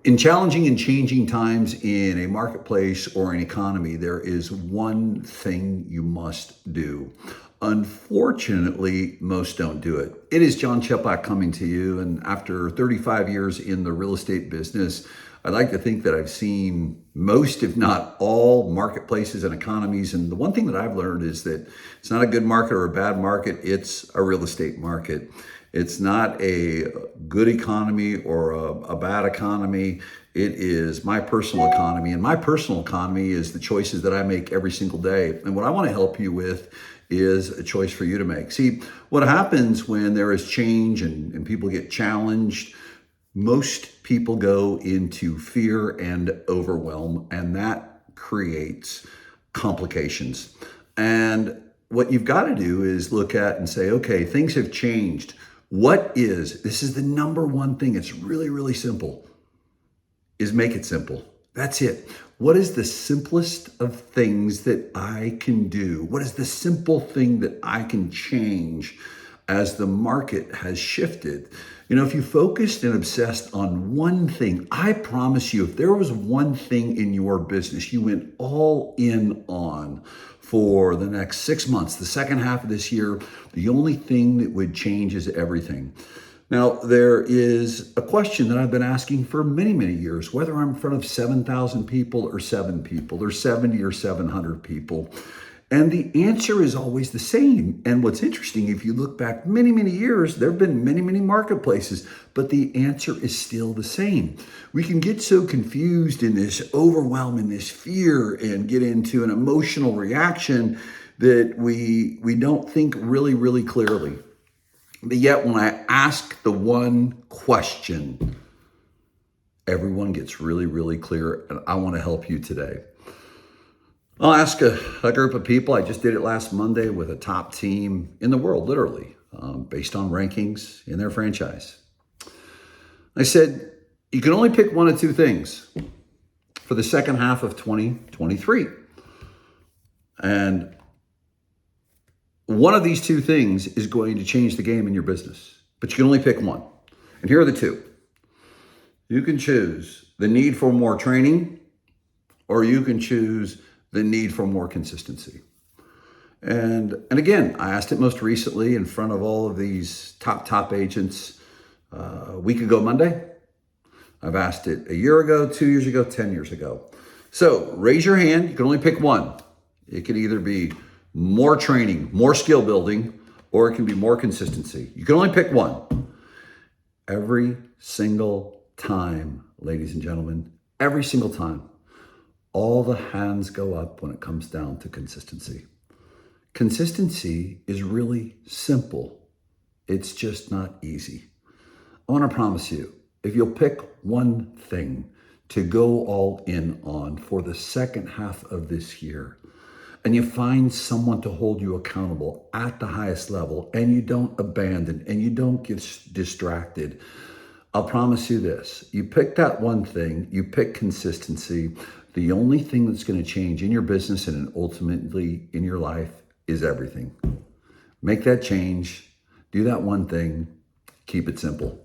In challenging and changing times in a marketplace or an economy, there is one thing you must do. Unfortunately, most don't do it. It is John Chepak coming to you, and after 35 years in the real estate business, I'd like to think that I've seen most, if not all, marketplaces and economies. And the one thing that I've learned is that it's not a good market or a bad market, it's a real estate market. It's not a good economy or a bad economy. It is my personal economy. And my personal economy is the choices that I make every single day. And what I want to help you with is a choice for you to make. See, what happens when there is change and people get challenged, most people go into fear and overwhelm, and that creates complications. And what you've got to do is look at and say, okay, things have changed. This is the number one thing. It's really, really simple, is make it simple. That's it. What is the simplest of things that I can do? What is the simple thing that I can change as the market has shifted? You know, if you focused and obsessed on one thing, I promise you, if there was one thing in your business you went all in on for the next 6 months, the second half of this year, the only thing that would change is everything. Now, there is a question that I've been asking for many, many years, whether I'm in front of 7,000 people or 7 people or 70 or 700 people. And the answer is always the same. And what's interesting, if you look back many, many years, there have been many, many marketplaces, but the answer is still the same. We can get so confused in this overwhelm, in this fear, and get into an emotional reaction that we don't think really, really clearly. But yet when I ask the one question, everyone gets really, really clear, and I want to help you today. I'll ask a group of people. I just did it last Monday with a top team in the world, literally, based on rankings in their franchise. I said, you can only pick one of two things for the second half of 2023. And one of these two things is going to change the game in your business, but you can only pick one. And here are the two. You can choose the need for more training, or you can choose the need for more consistency. And again, I asked it most recently in front of all of these top agents a week ago Monday. I've asked it a year ago, 2 years ago, 10 years ago. So raise your hand. You can only pick one. It could either be more training, more skill building, or it can be more consistency. You can only pick one. Every single time, ladies and gentlemen, every single time, all the hands go up when it comes down to consistency. Consistency is really simple. It's just not easy. I want to promise you, if you'll pick one thing to go all in on for the second half of this year, and you find someone to hold you accountable at the highest level, and you don't abandon and you don't get distracted, I'll promise you this. You pick that one thing, you pick consistency. The only thing that's going to change in your business and ultimately in your life is everything. Make that change. Do that one thing. Keep it simple.